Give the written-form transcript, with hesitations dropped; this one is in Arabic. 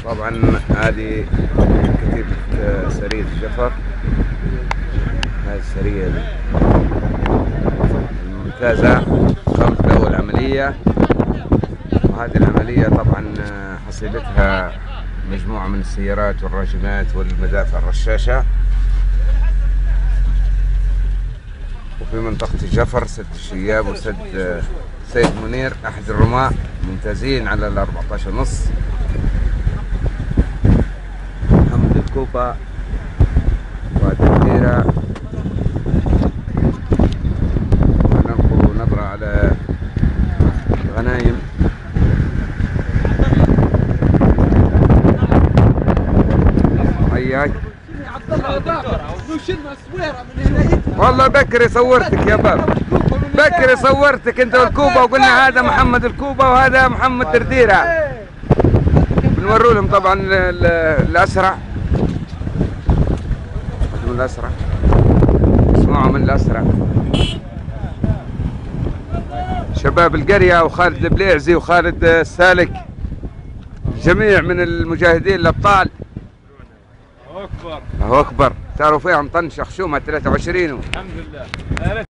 طبعا هذه كتيبة سرية جفر. هذه السرية الممتازة قامت بأول عملية، وهذه العملية طبعا حصيلتها مجموعة من السيارات والراجمات والمدافع الرشاشة. وفي منطقة جفر سد الشياب وسد سيد منير أحد الرماة ممتازين على ال 14.5. محمد الكوبا وتديرة. ونلقوا نظرة على الغنايم. حياك والله بكري صورتك يا باب، بكري صورتك انت والكوبا، وقلنا هذا محمد الكوبا وهذا محمد درديرة. بنوروا لهم طبعا الاسرع، من الاسرع اسمعوا من الاسرع شباب القرية وخالد البليعزي وخالد السالك، جميع من المجاهدين الابطال. الله اكبر الله اكبر. صاروا فيهم طن شخشومة 23 الحمد لله.